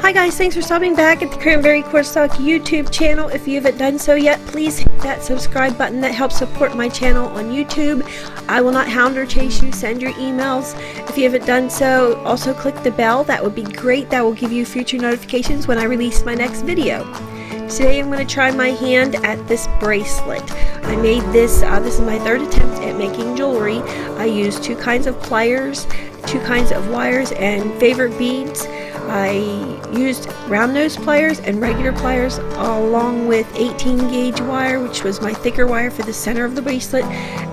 Hi guys, thanks for stopping back at the Cranberry Cornstalk YouTube channel. If you haven't done so yet, please hit that subscribe button. That helps support my channel on YouTube. I will not hound or chase you. Send your emails. If you haven't done so, also click the bell. That would be great. That will give you future notifications when I release my next video. Today I'm going to try my hand at this bracelet. I made this, this is my third attempt at making jewelry. I used two kinds of pliers, two kinds of wires, and favorite beads. I used round nose pliers and regular pliers along with 18 gauge wire, which was my thicker wire for the center of the bracelet,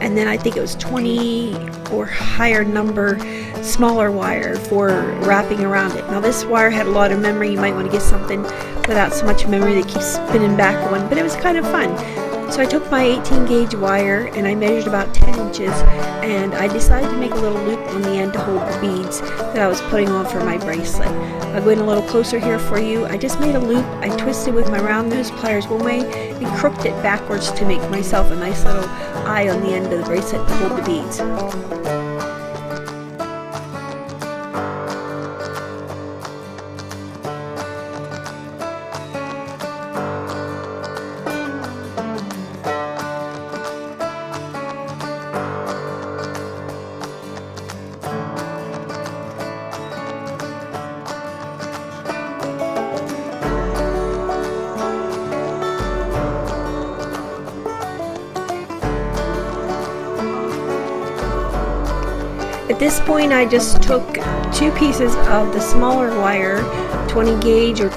and then I think it was 20 or higher number smaller wire for wrapping around it. Now this wire had a lot of memory. You might want to get something without so much memory that keeps spinning back on, but it was kind of fun. So I took my 18 gauge wire and I measured about 10 inches, and I decided to make a little loop on the end to hold the beads that I was putting on for my bracelet. I'll go in a little closer here for you. I just made a loop. I twisted with my round nose pliers one way and crooked it backwards to make myself a nice little eye on the end of the bracelet to hold the beads. At this point, I just took two pieces of the smaller wire, 20 gauge or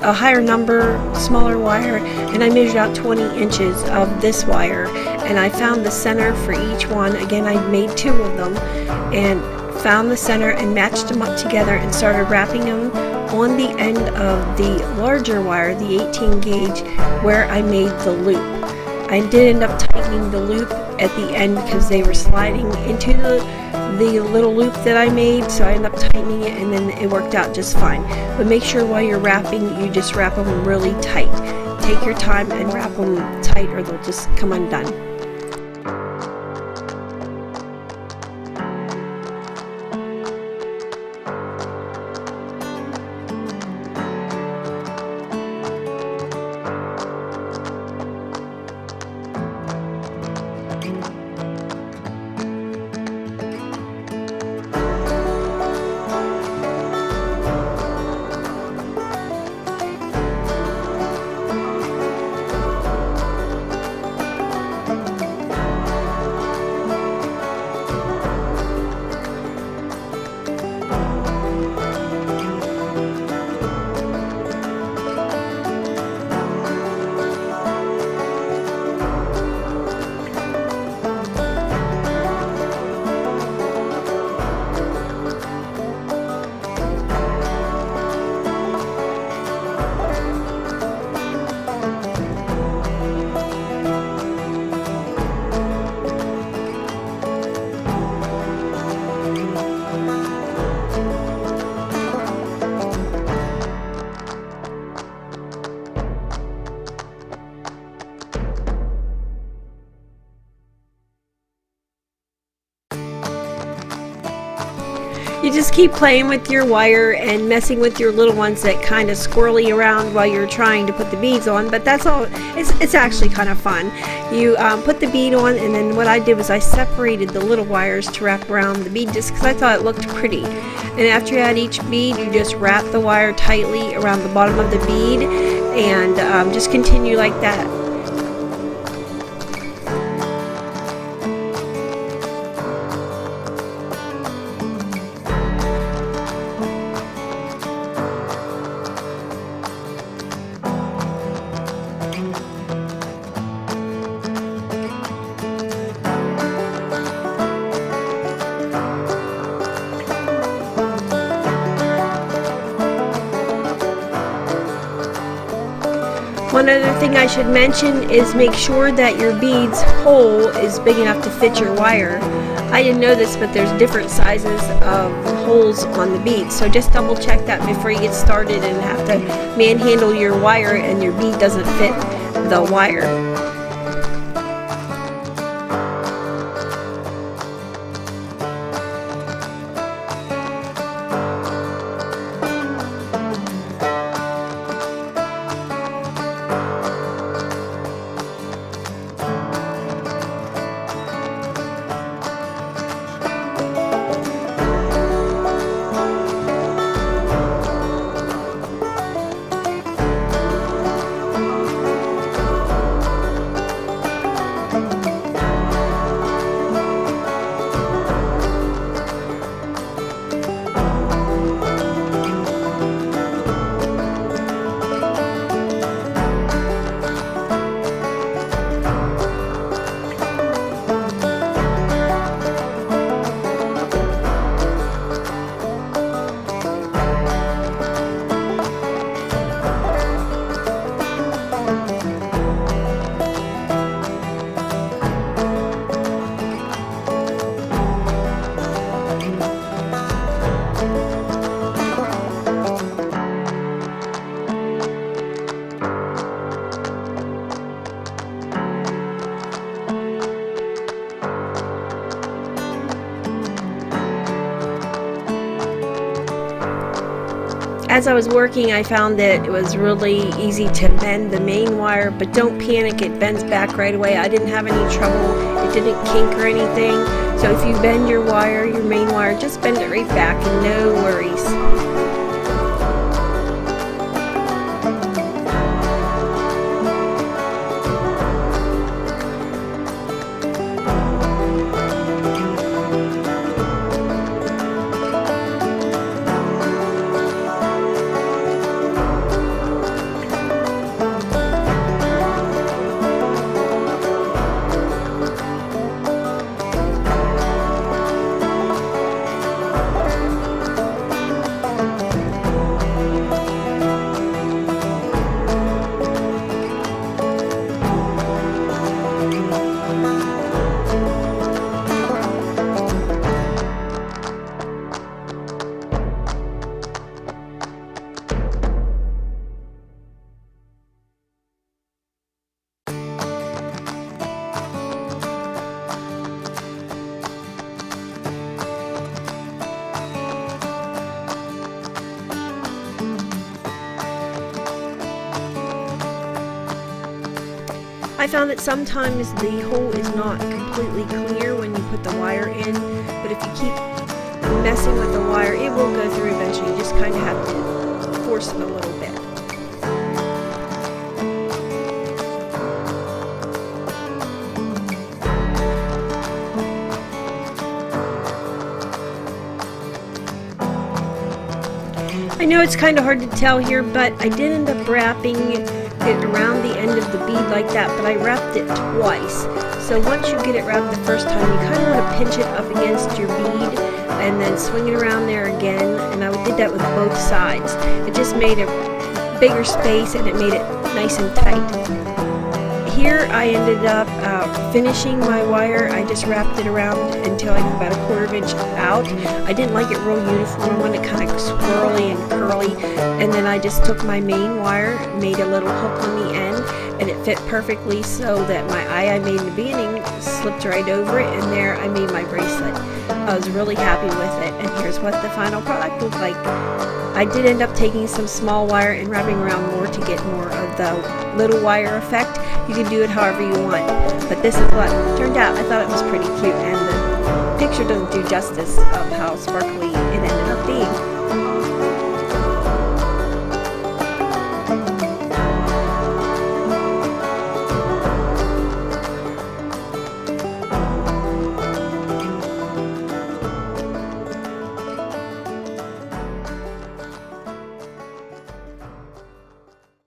a higher number smaller wire, and I measured out 20 inches of this wire, and I found the center for each one. Again, I made two of them and found the center and matched them up together and started wrapping them on the end of the larger wire, the 18 gauge, where I made the loop. I did end up tightening the loop at the end because they were sliding into the little loop that I made, so I ended up tightening it, and then it worked out just fine. But make sure while you're wrapping, you just wrap them really tight. Take your time and wrap them tight or they'll just come undone. You just keep playing with your wire and messing with your little ones that kind of squirrely around while you're trying to put the beads on, but that's all. It's actually kind of fun. You put the bead on, and then what I did was I separated the little wires to wrap around the bead just because I thought it looked pretty. And after you add each bead, you just wrap the wire tightly around the bottom of the bead and just continue like that. One other thing I should mention is make sure that your beads hole is big enough to fit your wire. I didn't know this, but there's different sizes of holes on the beads, so just double check that before you get started and have to manhandle your wire and your bead doesn't fit the wire. As I was working, I found that it was really easy to bend the main wire, but don't panic, it bends back right away. I didn't have any trouble, it didn't kink or anything. So if you bend your wire, your main wire, just bend it right back and no worries. I found that sometimes the hole is not completely clear when you put the wire in, but if you keep messing with the wire, it will go through eventually. You just kind of have to force it a little bit. I know it's kind of hard to tell here, but I did end up wrapping it around the end of the bead like that, but I wrapped it twice. So once you get it wrapped the first time, you kind of want to pinch it up against your bead and then swing it around there again, and I did that with both sides. It just made a bigger space and it made it nice and tight. Here I ended up finishing my wire. I just wrapped it around until I got about a 1/4 inch out. I didn't like it real uniform. I wanted it kind of swirly and curly, and then I just took my main wire, made a little hook on the end, and it fit perfectly so that my eye I made in the beginning slipped right over it, and there I made my bracelet. I was really happy with it, and here's what the final product looked like. I did end up taking some small wire and wrapping around more to get more of the little wire effect. You can do it however you want, but this is what turned out. I thought it was pretty cute, and the picture doesn't do justice of how sparkly it ended up being.